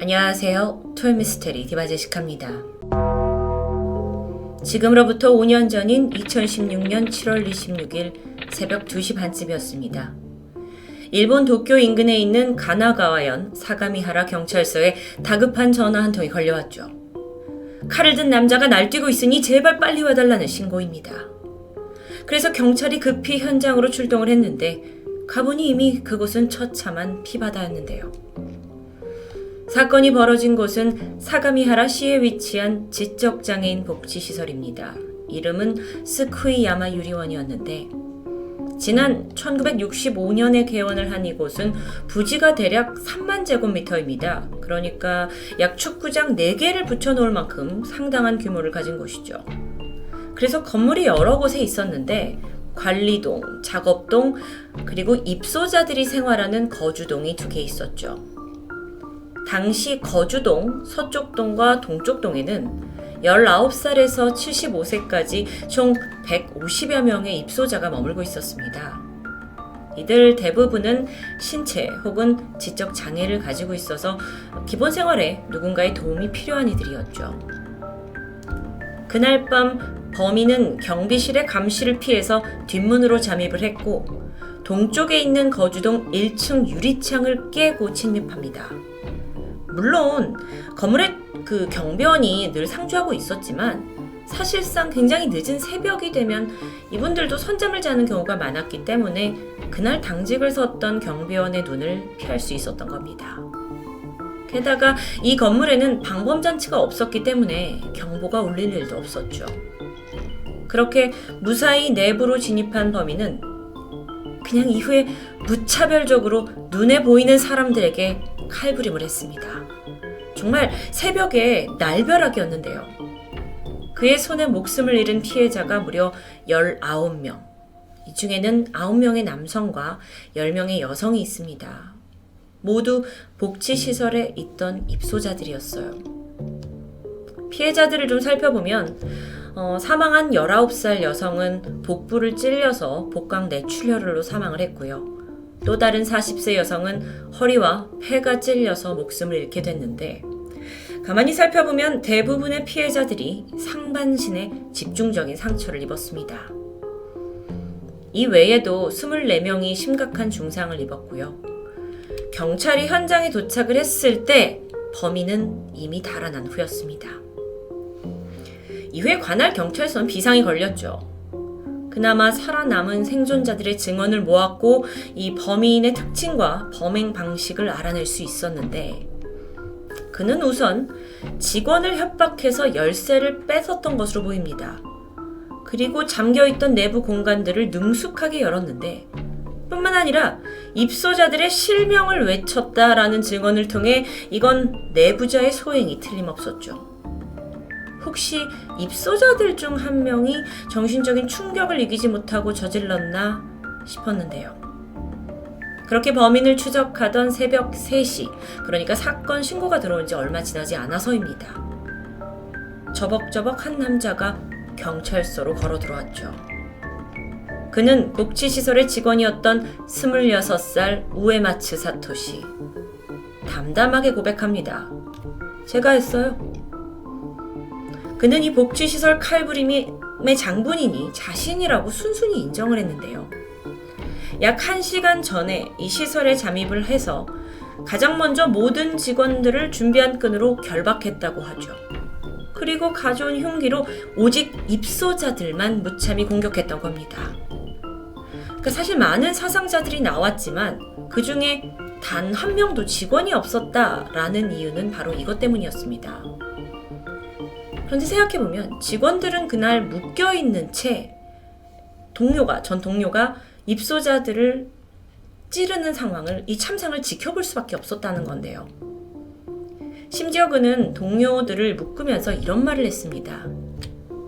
안녕하세요. 토요미스테리 디바제시카입니다. 지금으로부터 5년 전인 2016년 7월 26일 새벽 2시 반쯤이었습니다. 일본 도쿄 인근에 있는 가나가와현 사가미하라 경찰서에 다급한 전화 한 통이 걸려왔죠. 칼을 든 남자가 날뛰고 있으니 제발 빨리 와달라는 신고입니다. 그래서 경찰이 급히 현장으로 출동을 했는데 가보니 이미 그곳은 처참한 피바다였는데요. 사건이 벌어진 곳은 사가미하라시에 위치한 지적장애인 복지시설입니다. 이름은 스쿠이야마 유리원이었는데 지난 1965년에 개원을 한 이곳은 부지가 대략 3만 제곱미터입니다. 그러니까 약 축구장 4개를 붙여놓을 만큼 상당한 규모를 가진 곳이죠. 그래서 건물이 여러 곳에 있었는데 관리동, 작업동, 그리고 입소자들이 생활하는 거주동이 2개 있었죠. 당시 거주동, 서쪽동과 동쪽동에는 19살에서 75세까지 총 150여 명의 입소자가 머물고 있었습니다. 이들 대부분은 신체 혹은 지적 장애를 가지고 있어서 기본 생활에 누군가의 도움이 필요한 이들이었죠. 그날 밤 범인은 경비실의 감시를 피해서 뒷문으로 잠입을 했고 동쪽에 있는 거주동 1층 유리창을 깨고 침입합니다. 물론 건물에 그 경비원이 늘 상주하고 있었지만 사실상 굉장히 늦은 새벽이 되면 이분들도 선잠을 자는 경우가 많았기 때문에 그날 당직을 섰던 경비원의 눈을 피할 수 있었던 겁니다. 게다가 이 건물에는 방범장치가 없었기 때문에 경보가 울릴 일도 없었죠. 그렇게 무사히 내부로 진입한 범인은 그냥 이후에 무차별적으로 눈에 보이는 사람들에게 칼부림을 했습니다. 정말 새벽에 날벼락이었는데요. 그의 손에 목숨을 잃은 피해자가 무려 19명. 이 중에는 9명의 남성과 10명의 여성이 있습니다. 모두 복지시설에 있던 입소자들이었어요. 피해자들을 좀 살펴보면 사망한 19살 여성은 복부를 찔려서 복강 뇌출혈로 사망을 했고요. 또 다른 40세 여성은 허리와 폐가 찔려서 목숨을 잃게 됐는데 가만히 살펴보면 대부분의 피해자들이 상반신에 집중적인 상처를 입었습니다. 이 외에도 24명이 심각한 중상을 입었고요. 경찰이 현장에 도착을 했을 때 범인은 이미 달아난 후였습니다. 이후에 관할 경찰서는 비상이 걸렸죠. 그나마 살아남은 생존자들의 증언을 모았고 이 범인의 특징과 범행 방식을 알아낼 수 있었는데 그는 우선 직원을 협박해서 열쇠를 뺏었던 것으로 보입니다. 그리고 잠겨있던 내부 공간들을 능숙하게 열었는데 뿐만 아니라 입소자들의 실명을 외쳤다라는 증언을 통해 이건 내부자의 소행이 틀림없었죠. 혹시 입소자들 중 한 명이 정신적인 충격을 이기지 못하고 저질렀나 싶었는데요. 그렇게 범인을 추적하던 새벽 3시, 그러니까 사건 신고가 들어온 지 얼마 지나지 않아서입니다. 저벅저벅 한 남자가 경찰서로 걸어 들어왔죠. 그는 복지시설의 직원이었던 26살 우에마츠 사토시. 담담하게 고백합니다. 제가 했어요. 그는 이 복지시설 칼부림의 장본인이 자신이라고 순순히 인정을 했는데요. 약 1시간 전에 이 시설에 잠입을 해서 가장 먼저 모든 직원들을 준비한 끈으로 결박했다고 하죠. 그리고 가져온 흉기로 오직 입소자들만 무참히 공격했던 겁니다. 그러니까 사실 많은 사상자들이 나왔지만 그 중에 단 한 명도 직원이 없었다라는 이유는 바로 이것 때문이었습니다. 그런데 생각해보면 직원들은 그날 묶여있는 채 전 동료가 입소자들을 찌르는 상황을, 이 참상을 지켜볼 수밖에 없었다는 건데요. 심지어 그는 동료들을 묶으면서 이런 말을 했습니다.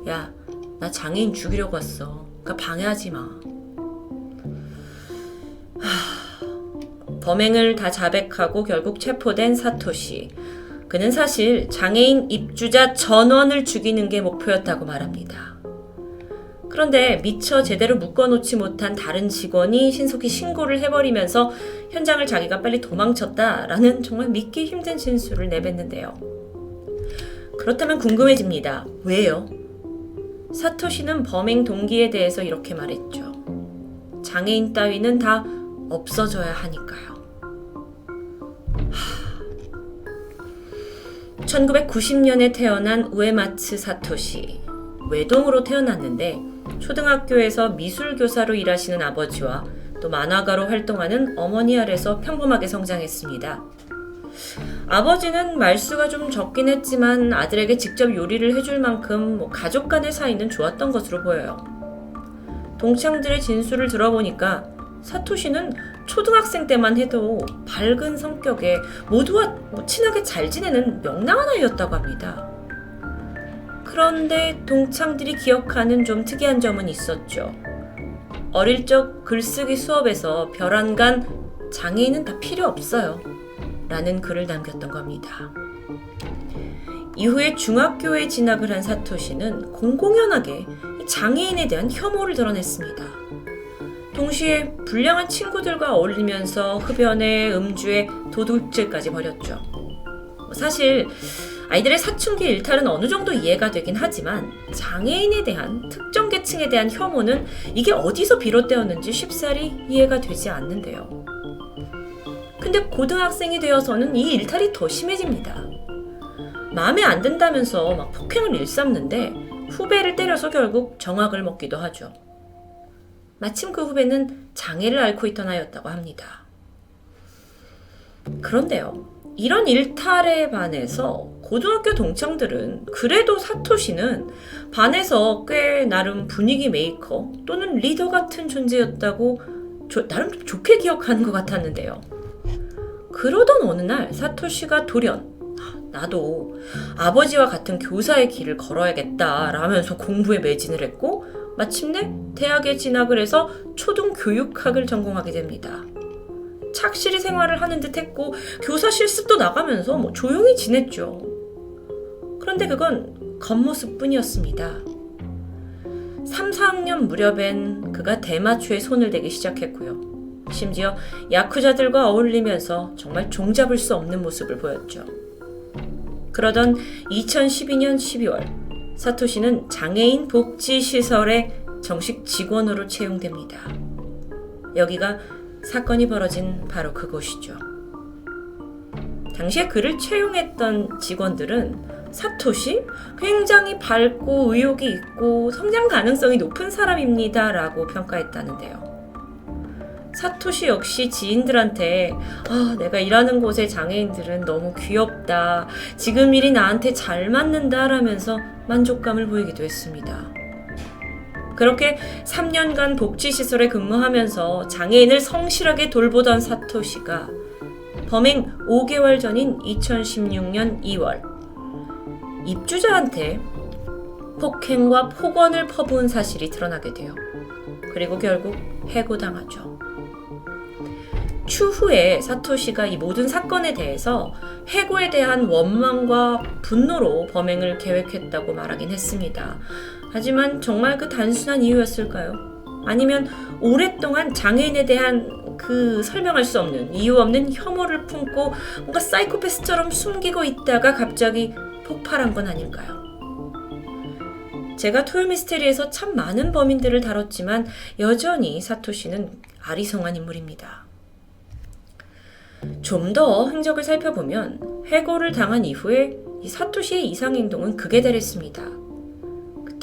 야, 나 장애인 죽이려고 왔어. 그러니까 방해하지 마. 범행을 다 자백하고 결국 체포된 사토시. 그는 사실 장애인 입주자 전원을 죽이는 게 목표였다고 말합니다. 그런데 미처 제대로 묶어놓지 못한 다른 직원이 신속히 신고를 해버리면서 현장을 자기가 빨리 도망쳤다라는 정말 믿기 힘든 진술을 내뱉는데요. 그렇다면 궁금해집니다. 왜요? 사토시는 범행 동기에 대해서 이렇게 말했죠. 장애인 따위는 다 없어져야 하니까요. 1990년에 태어난 우에마츠 사토시. 외동으로 태어났는데 초등학교에서 미술교사로 일하시는 아버지와 또 만화가로 활동하는 어머니 아래서 평범하게 성장했습니다. 아버지는 말수가 좀 적긴 했지만 아들에게 직접 요리를 해줄 만큼 가족 간의 사이는 좋았던 것으로 보여요. 동창들의 진술을 들어보니까 사토시는 초등학생 때만 해도 밝은 성격에 모두와 친하게 잘 지내는 명랑한 아이였다고 합니다. 그런데 동창들이 기억하는 좀 특이한 점은 있었죠. 어릴 적 글쓰기 수업에서 별안간 장애인은 다 필요 없어요 라는 글을 남겼던 겁니다. 이후에 중학교에 진학을 한 사토시는 공공연하게 장애인에 대한 혐오를 드러냈습니다. 동시에 불량한 친구들과 어울리면서 흡연에 음주에 도둑질까지 벌였죠. 사실 아이들의 사춘기 일탈은 어느 정도 이해가 되긴 하지만 장애인에 대한 특정 계층에 대한 혐오는 이게 어디서 비롯되었는지 쉽사리 이해가 되지 않는데요. 근데 고등학생이 되어서는 이 일탈이 더 심해집니다. 마음에 안 든다면서 막 폭행을 일삼는데 후배를 때려서 결국 정학을 먹기도 하죠. 마침 그 후배는 장애를 앓고 있던 아이였다고 합니다. 그런데요, 이런 일탈에 반해서 고등학교 동창들은 그래도 사토시는 반에서 꽤 나름 분위기 메이커 또는 리더 같은 존재였다고 나름 좀 좋게 기억하는 것 같았는데요. 그러던 어느 날 사토시가 돌연 나도 아버지와 같은 교사의 길을 걸어야겠다 라면서 공부에 매진을 했고 마침내 대학에 진학을 해서 초등교육학을 전공하게 됩니다. 착실히 생활을 하는 듯 했고 교사 실습도 나가면서 조용히 지냈죠. 그런데 그건 겉모습뿐이었습니다. 3, 4학년 무렵엔 그가 대마초에 손을 대기 시작했고요. 심지어 야쿠자들과 어울리면서 정말 종잡을 수 없는 모습을 보였죠. 그러던 2012년 12월 사토시는 장애인 복지시설에 정식 직원으로 채용됩니다. 여기가 사건이 벌어진 바로 그곳이죠. 당시에 그를 채용했던 직원들은 사토시? 굉장히 밝고 의욕이 있고 성장 가능성이 높은 사람입니다 라고 평가했다는데요. 사토시 역시 지인들한테 내가 일하는 곳의 장애인들은 너무 귀엽다. 지금 일이 나한테 잘 맞는다 라면서 만족감을 보이기도 했습니다. 그렇게 3년간 복지시설에 근무하면서 장애인을 성실하게 돌보던 사토시가 범행 5개월 전인 2016년 2월 입주자한테 폭행과 폭언을 퍼부은 사실이 드러나게 돼요. 그리고 결국 해고당하죠. 추후에 사토시가 이 모든 사건에 대해서 해고에 대한 원망과 분노로 범행을 계획했다고 말하긴 했습니다. 하지만 정말 그 단순한 이유였을까요? 아니면 오랫동안 장애인에 대한 그 설명할 수 없는 이유 없는 혐오를 품고 뭔가 사이코패스처럼 숨기고 있다가 갑자기 폭발한 건 아닐까요? 제가 토요미스테리에서 참 많은 범인들을 다뤘지만 여전히 사토시는 아리송한 인물입니다. 좀 더 행적을 살펴보면 해고를 당한 이후에 이 사토시의 이상행동은 극에 달했습니다.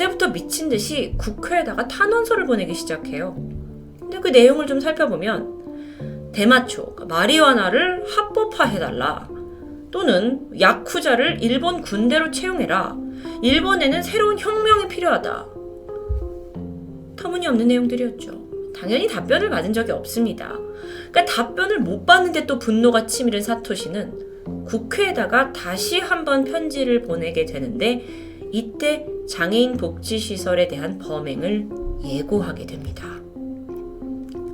그때부터 미친 듯이 국회에다가 탄원서를 보내기 시작해요. 근데 그 내용을 좀 살펴보면 대마초, 마리화나를 합법화해달라 또는 야쿠자를 일본 군대로 채용해라. 일본에는 새로운 혁명이 필요하다. 터무니없는 내용들이었죠. 당연히 답변을 받은 적이 없습니다. 그러니까 답변을 못 받는데 또 분노가 치밀은 사토시는 국회에다가 다시 한번 편지를 보내게 되는데 이때 장애인 복지시설에 대한 범행을 예고하게 됩니다.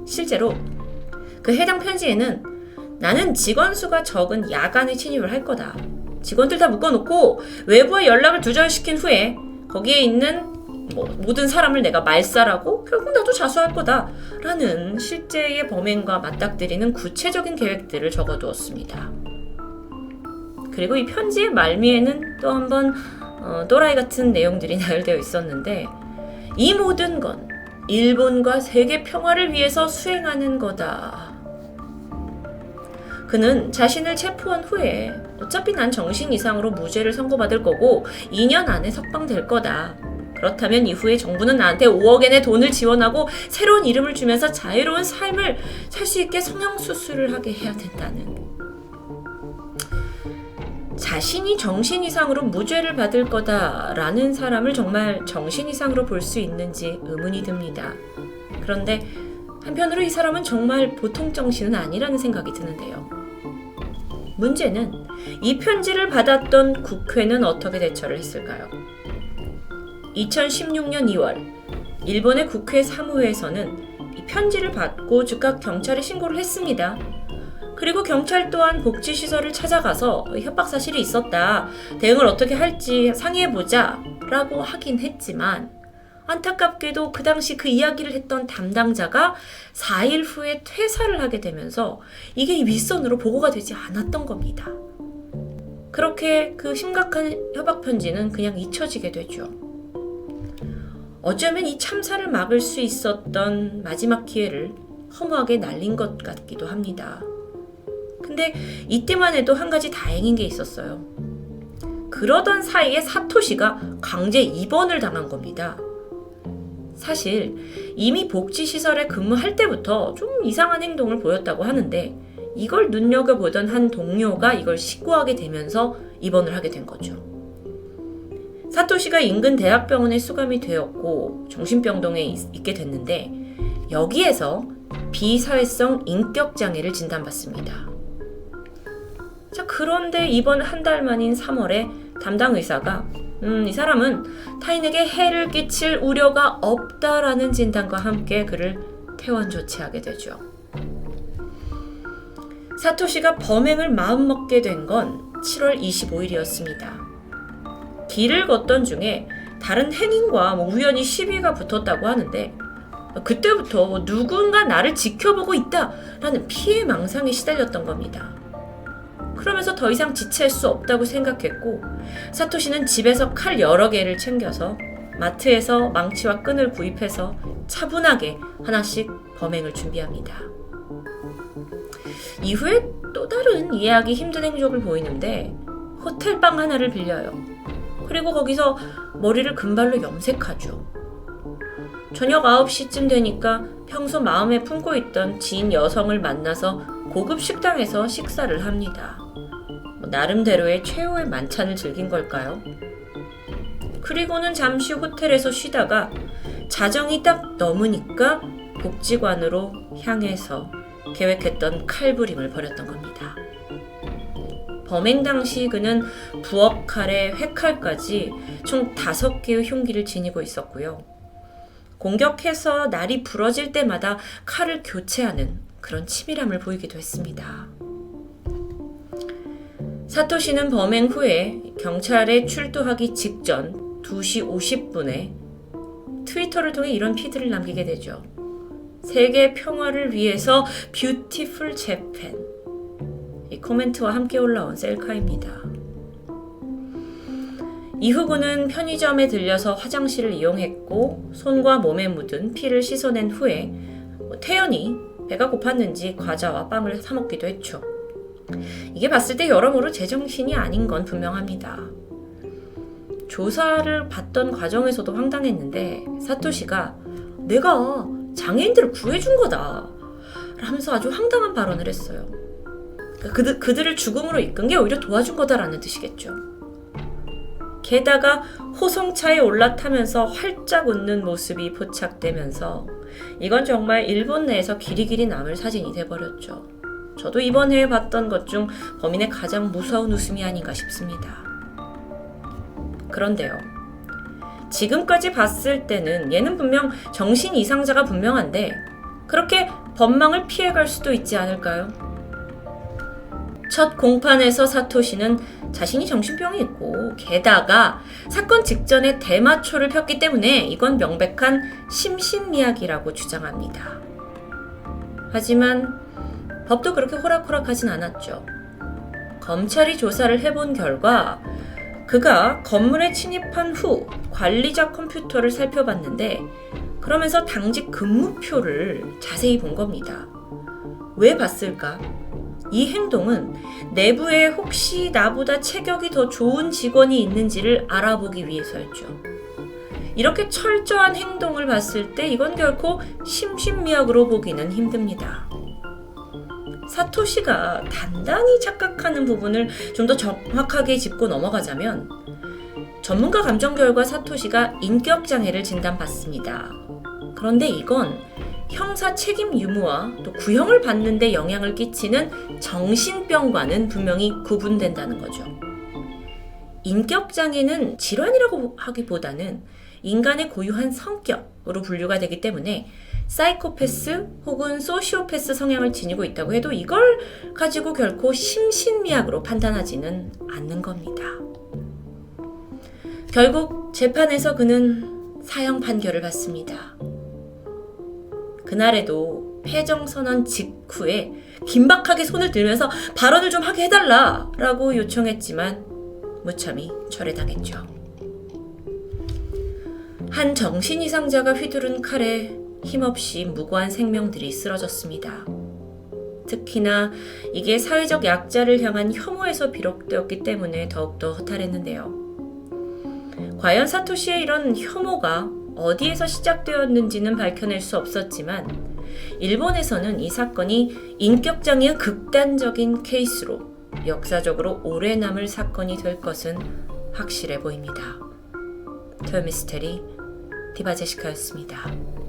실제로 그 해당 편지에는 나는 직원 수가 적은 야간에 침입을 할 거다. 직원들 다 묶어놓고 외부와 연락을 두절시킨 후에 거기에 있는 모든 사람을 내가 말살하고 결국 나도 자수할 거다 라는 실제의 범행과 맞닥뜨리는 구체적인 계획들을 적어두었습니다. 그리고 이 편지의 말미에는 또 한번 또라이 같은 내용들이 나열되어 있었는데, 이 모든 건 일본과 세계 평화를 위해서 수행하는 거다. 그는 자신을 체포한 후에 어차피 난 정신 이상으로 무죄를 선고받을 거고 2년 안에 석방될 거다. 그렇다면 이후에 정부는 나한테 5억엔의 돈을 지원하고 새로운 이름을 주면서 자유로운 삶을 살 수 있게 성형수술을 하게 해야 된다는. 자신이 정신 이상으로 무죄를 받을 거다라는 사람을 정말 정신 이상으로 볼 수 있는지 의문이 듭니다. 그런데 한편으로 이 사람은 정말 보통 정신은 아니라는 생각이 드는데요. 문제는 이 편지를 받았던 국회는 어떻게 대처를 했을까요? 2016년 2월 일본의 국회 사무회에서는 이 편지를 받고 즉각 경찰에 신고를 했습니다. 그리고 경찰 또한 복지시설을 찾아가서 협박 사실이 있었다, 대응을 어떻게 할지 상의해보자 라고 하긴 했지만, 안타깝게도 그 당시 그 이야기를 했던 담당자가 4일 후에 퇴사를 하게 되면서 이게 윗선으로 보고가 되지 않았던 겁니다. 그렇게 그 심각한 협박 편지는 그냥 잊혀지게 되죠. 어쩌면 이 참사를 막을 수 있었던 마지막 기회를 허무하게 날린 것 같기도 합니다. 근데 이때만 해도 한 가지 다행인 게 있었어요. 그러던 사이에 사토시가 강제 입원을 당한 겁니다. 사실 이미 복지시설에 근무할 때부터 좀 이상한 행동을 보였다고 하는데, 이걸 눈여겨보던 한 동료가 이걸 신고하게 되면서 입원을 하게 된 거죠. 사토시가 인근 대학병원에 수감이 되었고 정신병동에 있게 됐는데, 여기에서 비사회성 인격장애를 진단받습니다. 자, 그런데 이번 한 달 만인 3월에 담당 의사가 이 사람은 타인에게 해를 끼칠 우려가 없다라는 진단과 함께 그를 퇴원 조치하게 되죠. 사토시가 범행을 마음먹게 된 건 7월 25일이었습니다. 길을 걷던 중에 다른 행인과 우연히 시비가 붙었다고 하는데, 그때부터 누군가 나를 지켜보고 있다라는 피해망상에 시달렸던 겁니다. 그러면서 더 이상 지체할 수 없다고 생각했고, 사토시는 집에서 칼 여러 개를 챙겨서 마트에서 망치와 끈을 구입해서 차분하게 하나씩 범행을 준비합니다. 이후에 또 다른 이해하기 힘든 행적을 보이는데, 호텔방 하나를 빌려요. 그리고 거기서 머리를 금발로 염색하죠. 저녁 9시쯤 되니까 평소 마음에 품고 있던 지인 여성을 만나서 고급 식당에서 식사를 합니다. 나름대로의 최후의 만찬을 즐긴 걸까요? 그리고는 잠시 호텔에서 쉬다가 자정이 딱 넘으니까 복지관으로 향해서 계획했던 칼부림을 벌였던 겁니다. 범행 당시 그는 부엌칼에 회칼까지 총 5개의 흉기를 지니고 있었고요. 공격해서 날이 부러질 때마다 칼을 교체하는 그런 치밀함을 보이기도 했습니다. 사토시는 범행 후에 경찰에 출두하기 직전 2시 50분에 트위터를 통해 이런 피드를 남기게 되죠. 세계 평화를 위해서 뷰티풀 재팬. 이 코멘트와 함께 올라온 셀카입니다. 이후 그는 편의점에 들려서 화장실을 이용했고, 손과 몸에 묻은 피를 씻어낸 후에 태연히 배가 고팠는지 과자와 빵을 사 먹기도 했죠. 이게 봤을 때 여러모로 제정신이 아닌 건 분명합니다. 조사를 받던 과정에서도 황당했는데, 사토시가 내가 장애인들을 구해준 거다 라면서 아주 황당한 발언을 했어요. 그들을 죽음으로 이끈 게 오히려 도와준 거다라는 뜻이겠죠. 게다가 호송차에 올라타면서 활짝 웃는 모습이 포착되면서 이건 정말 일본 내에서 길이길이 남을 사진이 돼버렸죠. 저도 이번 해에 봤던 것 중 범인의 가장 무서운 웃음이 아닌가 싶습니다. 그런데요, 지금까지 봤을 때는 얘는 분명 정신 이상자가 분명한데 그렇게 법망을 피해갈 수도 있지 않을까요? 첫 공판에서 사토시는 자신이 정신병이 있고 게다가 사건 직전에 대마초를 폈기 때문에 이건 명백한 심신미약이라고 주장합니다. 하지만 법도 그렇게 호락호락하진 않았죠. 검찰이 조사를 해본 결과 그가 건물에 침입한 후 관리자 컴퓨터를 살펴봤는데 그러면서 당직 근무표를 자세히 본 겁니다. 왜 봤을까? 이 행동은 내부에 혹시 나보다 체격이 더 좋은 직원이 있는지를 알아보기 위해서였죠. 이렇게 철저한 행동을 봤을 때 이건 결코 심신미약으로 보기는 힘듭니다. 사토시가 단단히 착각하는 부분을 좀 더 정확하게 짚고 넘어가자면 전문가 감정 결과 사토시가 인격장애를 진단받습니다. 그런데 이건 형사 책임 유무와 또 구형을 받는 데 영향을 끼치는 정신병과는 분명히 구분된다는 거죠. 인격장애는 질환이라고 하기보다는 인간의 고유한 성격으로 분류가 되기 때문에 사이코패스 혹은 소시오패스 성향을 지니고 있다고 해도 이걸 가지고 결코 심신미약으로 판단하지는 않는 겁니다. 결국 재판에서 그는 사형 판결을 받습니다. 그날에도 패정선언 직후에 긴박하게 손을 들면서 발언을 좀 하게 해달라라고 요청했지만 무참히 철회당했죠. 한 정신이상자가 휘두른 칼에 힘없이 무고한 생명들이 쓰러졌습니다. 특히나 이게 사회적 약자를 향한 혐오에서 비롯되었기 때문에 더욱더 허탈했는데요. 과연 사토시의 이런 혐오가 어디에서 시작되었는지는 밝혀낼 수 없었지만 일본에서는 이 사건이 인격장애의 극단적인 케이스로 역사적으로 오래 남을 사건이 될 것은 확실해 보입니다. 토요미스테리 디바제시카였습니다.